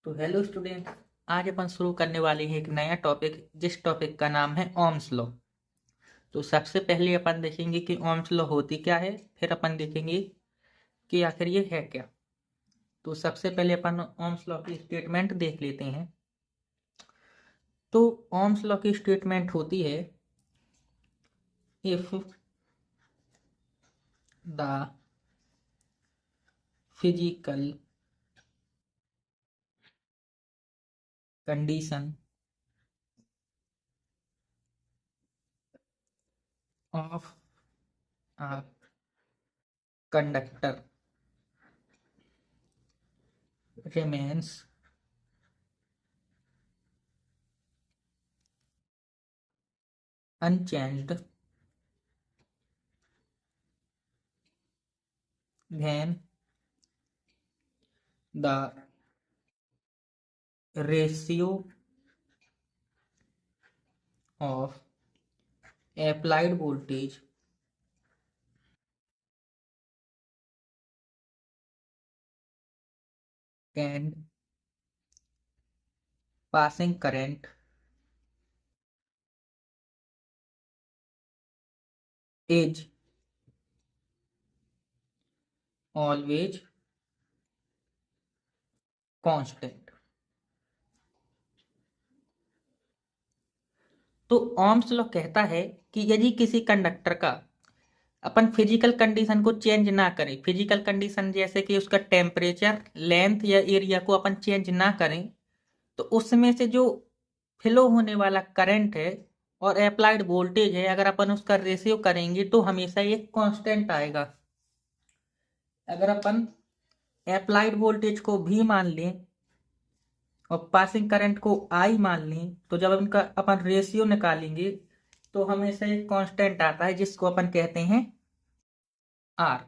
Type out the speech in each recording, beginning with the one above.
तो hello student, आज अपन शुरू करने वाले हैं एक नया टॉपिक, जिस टॉपिक का नाम है ओम्स लॉ। तो सबसे पहले अपन देखेंगे कि ओम्स लॉ होती क्या है, फिर अपन देखेंगे कि आखिर ये है क्या। तो सबसे पहले अपन ओम्स लॉ की स्टेटमेंट देख लेते हैं। तो ओम्स लॉ की स्टेटमेंट होती है, if the physical condition of a conductor remains unchanged, then the ratio of applied voltage and passing current is always constant। तो ओम्स लॉ कहता है कि यदि किसी कंडक्टर का अपन फिजिकल कंडीशन को चेंज ना करें, फिजिकल कंडीशन जैसे कि उसका टेम्परेचर, लेंथ या एरिया को अपन चेंज ना करें, तो उसमें से जो फ्लो होने वाला करंट है और अप्लाइड वोल्टेज है, अगर अपन उसका रेशियो करेंगे तो हमेशा ये कांस्टेंट आएगा। अगर अपन अप्लाइड वोल्टेज को भी मान लें और पासिंग करंट को आई मान लें, तो जब इनका अपन रेशियो निकालेंगे तो हमेशा एक कांस्टेंट आता है जिसको अपन कहते हैं आर।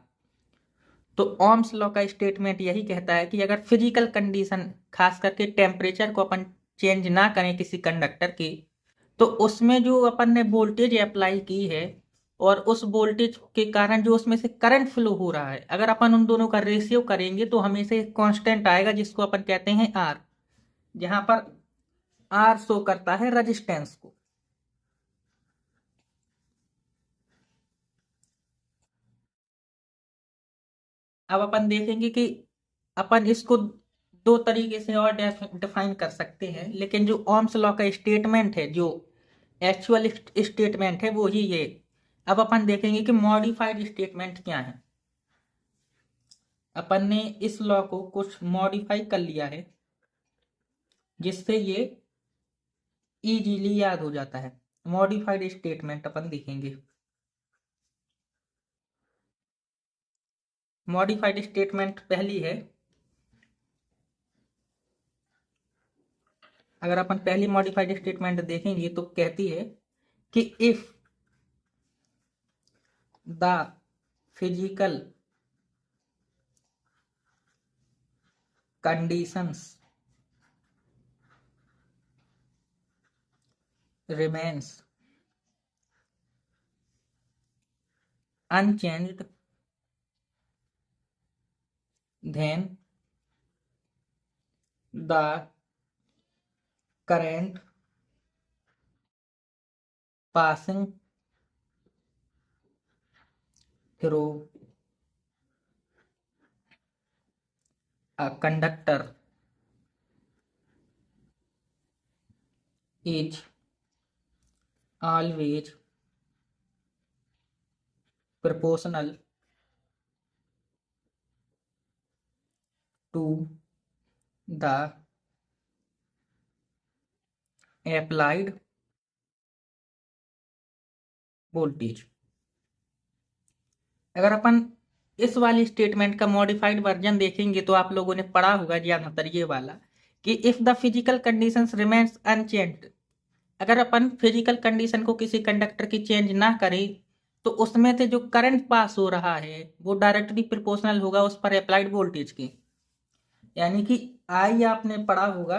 तो ओम्स लॉ का स्टेटमेंट यही कहता है कि अगर फिजिकल कंडीशन, खास करके टेम्परेचर को अपन चेंज ना करें किसी कंडक्टर की, तो उसमें जो अपन ने वोल्टेज अप्लाई की है और उस वोल्टेज के कारण जो उसमें से करंट फ्लो हो रहा है, अगर अपन उन दोनों का रेशियो करेंगे तो हमेशा एक कांस्टेंट आएगा जिसको अपन कहते हैं आर। जहां पर आर शो करता है रजिस्टेंस को। अब अपन देखेंगे कि अपन इसको दो तरीके से और डिफाइन कर सकते हैं, लेकिन जो ओम्स लॉ का स्टेटमेंट है, जो एक्चुअल स्टेटमेंट है, वो ही ये। अब अपन देखेंगे कि मॉडिफाइड स्टेटमेंट क्या है। अपन ने इस लॉ को कुछ मॉडिफाई कर लिया है जिससे ये इजीली याद हो जाता है। मॉडिफाइड स्टेटमेंट अपन देखेंगे। मॉडिफाइड स्टेटमेंट पहली है। अगर अपन पहली मॉडिफाइड स्टेटमेंट देखेंगे तो कहती है कि if the physical conditions remains unchanged, then the current passing through a conductor is always proportional to the applied voltage। अगर अपन इस वाली स्टेटमेंट का मॉडिफाइड वर्जन देखेंगे तो आप लोगों ने पढ़ा होगा ज्यादातर ये वाला, कि if the physical conditions remains unchanged, अगर अपन फिजिकल कंडीशन को किसी कंडक्टर की चेंज ना करें तो उसमें से जो करंट पास हो रहा है वो डायरेक्टली प्रोपोर्शनल होगा उस पर अप्लाइड वोल्टेज के। यानी कि आई आपने पढ़ा होगा,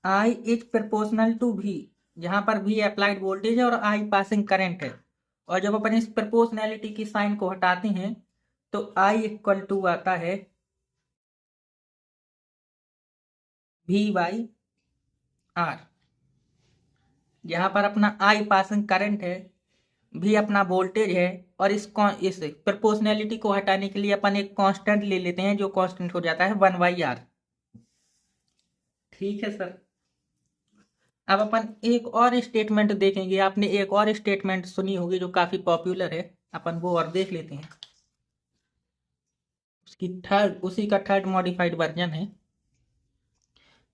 आई इज प्रोपोर्शनल टू भी, जहां पर भी अप्लाइड वोल्टेज है और आई पासिंग करंट है। और जब अपन इस प्रोपोर्शनैलिटी की साइन को हटाते हैं तो आई इक्वल टू आता है वी बाई आर। यहाँ पर अपना आई पासिंग करंट है, भी अपना वोल्टेज है, और इस प्रोपोर्शनैलिटी को हटाने के लिए अपन एक कांस्टेंट ले लेते हैं, जो कांस्टेंट हो जाता है 1/r। ठीक है सर। अब अपन एक और स्टेटमेंट देखेंगे। आपने एक और स्टेटमेंट सुनी होगी जो काफी पॉपुलर है, अपन वो और देख लेते हैं। उसी का थर्ड मॉडिफाइड वर्जन है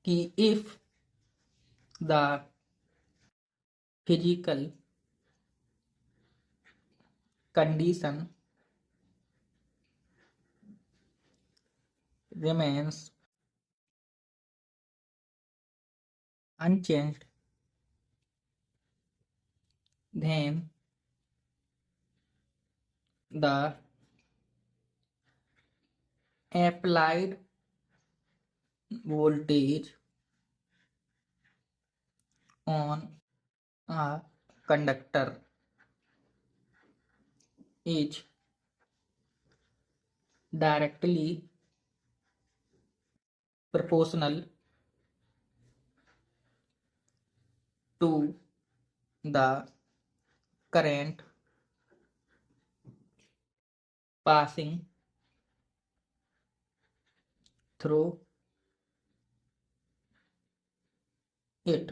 कि if the physical condition remains unchanged, then the applied voltage on a conductor is directly proportional to the current passing through it।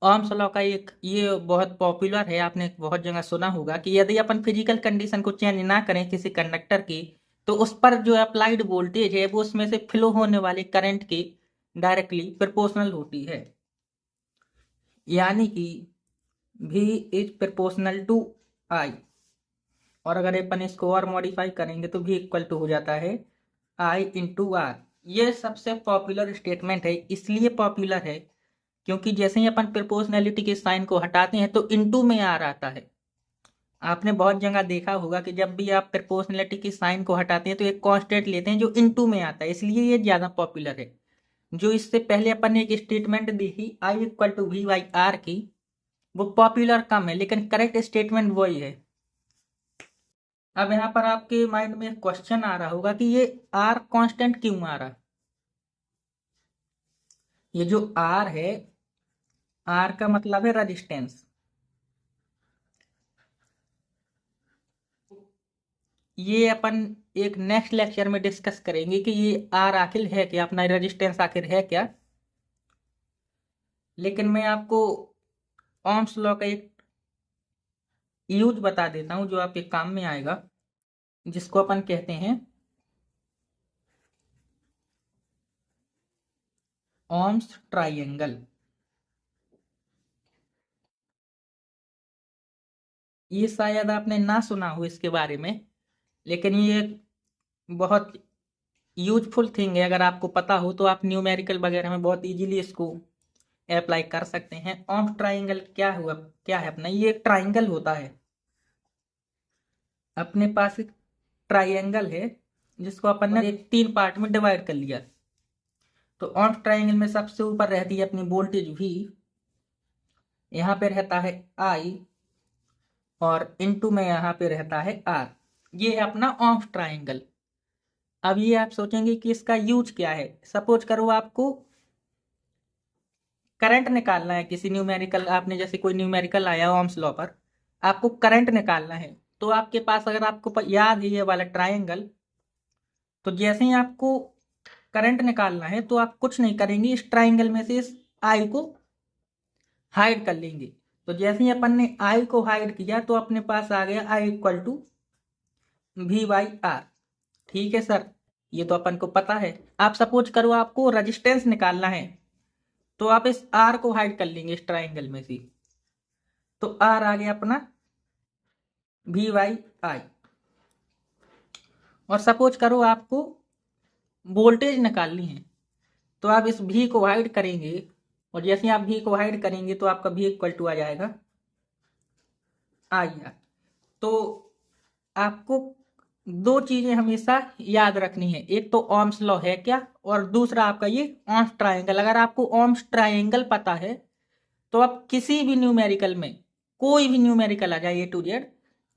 Ohm's law का एक ये बहुत पॉपुलर है, आपने बहुत जगह सुना होगा कि यदि अपन फिजिकल कंडीशन को चेंज ना करें किसी कंडक्टर की, तो उस पर जो अप्लाइड वोल्टेज है वो उसमें से फ्लो होने वाले करंट के डायरेक्टली प्रोपोर्शनल होती है। यानी कि V is proportional to I, और अगर अपन इसको और मॉडिफाई करेंगे तो V इक्वल टू हो जाता है I इंटू R। ये सबसे पॉपुलर स्टेटमेंट है, इसलिए पॉपुलर है क्योंकि जैसे ही अपन प्रोपोर्शनैलिटी के साइन को हटाते हैं तो इनटू में आर आता है। आपने बहुत जगह देखा होगा कि जब भी आप प्रोपोर्शनैलिटी की साइन को हटाते हैं तो एक कांस्टेंट लेते हैं जो इनटू में आता है, इसलिए ये ज्यादा पॉपुलर है। जो इससे पहले अपन ने एक स्टेटमेंट देखी I equal to V by R की, वो पॉपुलर कम है लेकिन करेक्ट स्टेटमेंट वही है। अब यहाँ पर आपके माइंड में क्वेश्चन आ रहा होगा कि ये आर कांस्टेंट क्यों आ रहा। ये जो आर है, आर का मतलब है रेजिस्टेंस। ये अपन एक नेक्स्ट लेक्चर में डिस्कस करेंगे कि ये आर आखिर है क्या, अपना रेजिस्टेंस आखिर है क्या। लेकिन मैं आपको ओम्स लॉ का एक यूज बता देता हूं जो आपके काम में आएगा, जिसको अपन कहते हैं ओम्स ट्राइंगल। ये शायद आपने ना सुना हो इसके बारे में, लेकिन ये बहुत यूजफुल थिंग है। अगर आपको पता हो तो आप न्यूमेरिकल वगैरह में बहुत इजीली इसको अप्लाई कर सकते हैं। ओम्स ट्राइंगल क्या हुआ, क्या है अपना, ये एक ट्राइंगल होता है। अपने पास एक ट्राइंगल है जिसको अपन ने एक 3 पार्ट में डिवाइड कर लिया। तो ओम्स ट्राइंगल में सबसे ऊपर रहती है अपनी वोल्टेज V, यहाँ पे रहता है I, और इनटू में यहाँ पे रहता है R। ये है अपना ओम्स ट्राइंगल। अब ये आप सोचेंगे कि इसका यूज क्या है। सपोज करो आपको करंट निकालना है किसी न्यूमेरिकल, आपने जैसे कोई न्यूमेरिकल आया ओम्स लॉ पर, आपको करंट निकालना है। तो आपके पास अगर आपको याद है ये वाला ट्राइंगल, तो जैसे ही आपको करंट निकालना है तो आप कुछ नहीं करेंगे, इस ट्राइंगल में से इस आई को हाइड कर लेंगे। तो जैसे ही अपन ने आई को हाइड किया तो अपने पास आ गया I equal to V by R. ठीक है सर, ये तो अपन को पता है। आप सपोज करो आपको रेजिस्टेंस निकालना है, तो आप इस आर को हाइड कर लेंगे इस ट्राइंगल में से, तो आर आ गया अपना वी बाई आई। और सपोज करो आपको वोल्टेज निकालनी है, तो आप इस V को हाइड करेंगे, और जैसे आप V को हाइड करेंगे तो आपका V इक्वल टू आ जाएगा IR। तो आपको 2 चीजें हमेशा याद रखनी है, एक तो ओम्स लॉ है क्या, और दूसरा आपका ये ओम्स ट्राइंगल। अगर आपको ओम्स ट्राइंगल पता है तो आप किसी भी न्यूमेरिकल में, कोई भी न्यूमेरिकल आ जाए A to Z,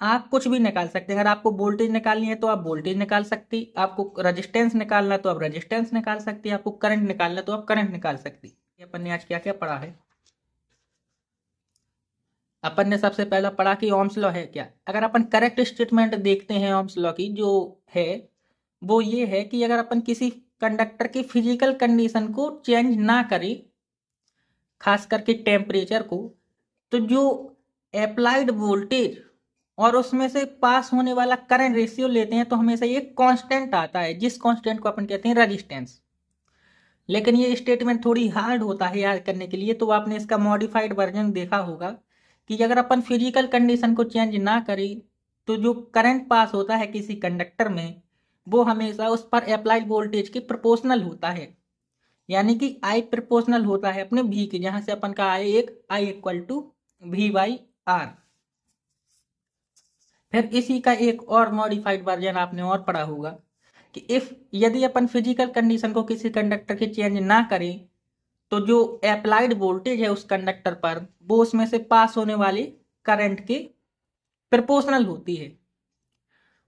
आप कुछ भी निकाल सकते हैं। अगर आपको वोल्टेज निकालनी है तो आप वोल्टेज निकाल सकती, आपको रेजिस्टेंस निकालना है तो आप रेजिस्टेंस निकाल सकती, आपको करंट निकालना है तो आप करंट निकाल सकती। ये अपन ने आज क्या क्या पढ़ा है। अपन ने सबसे पहला पढ़ा कि ओम्स लॉ है क्या। अगर अपन करेक्ट स्टेटमेंट देखते हैं ओम्स लॉ की जो है, वो ये है कि अगर अपन किसी कंडक्टर की फिजिकल कंडीशन को चेंज ना करें, खास करके टेम्परेचर को, तो जो अप्लाइड वोल्टेज और उसमें से पास होने वाला करंट रेशियो लेते हैं तो हमेशा ये कांस्टेंट आता है, जिस कांस्टेंट को अपन कहते हैं रेजिस्टेंस। लेकिन ये स्टेटमेंट थोड़ी हार्ड होता है याद करने के लिए, तो आपने इसका मॉडिफाइड वर्जन देखा होगा कि अगर अपन फिजिकल कंडीशन को चेंज ना करें तो जो करंट पास होता है किसी कंडक्टर में वो हमेशा उस पर अप्लाइड वोल्टेज के प्रोपोर्शनल होता है, यानी कि आई प्रोपोर्शनल होता है अपने भी के, जहां से अपन का आई एक I equal to V by R. फिर इसी का एक और मॉडिफाइड वर्जन आपने और पढ़ा होगा कि इफ यदि अपन फिजिकल कंडीशन को किसी कंडक्टर की चेंज ना करें तो जो अप्लाइड वोल्टेज है उस कंडक्टर पर वो उसमें से पास होने वाली करंट के प्रोपोर्शनल होती है।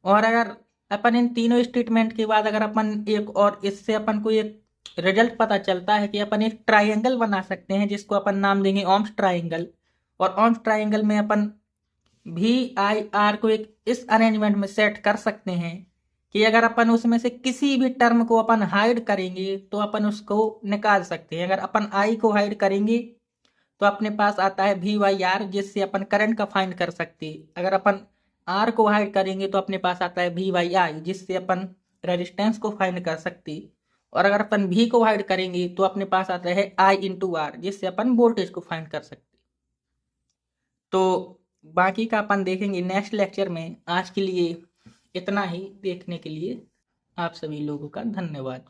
और अगर अपन इन तीनों स्टेटमेंट के बाद अगर अपन एक और इससे अपन को एक रिजल्ट पता चलता है कि अपन एक ट्राइंगल बना सकते हैं जिसको अपन नाम देंगे ओम्स ट्राइंगल। और ओम्स ट्राइंगल में अपन भी आई आर को एक इस अरेंजमेंट में सेट कर सकते हैं कि अगर अपन उसमें से किसी भी टर्म को अपन हाइड करेंगे तो अपन उसको निकाल सकते हैं। अगर अपन आई को हाइड करेंगे तो अपने पास आता है वी वाई आर, जिससे अपन करंट का फाइंड कर सकते हैं। अगर अपन आर को हाइड करेंगे तो अपने पास आता है वी वाई आई, जिससे अपन रेजिस्टेंस को फाइंड कर सकते हैं। और अगर अपन भी को हाइड करेंगे तो अपने पास आता है आई इंटू आर, जिससे अपन वोल्टेज को फाइंड कर सकते। तो बाकी का अपन देखेंगे नेक्स्ट लेक्चर में। आज के लिए इतना ही। देखने के लिए आप सभी लोगों का धन्यवाद।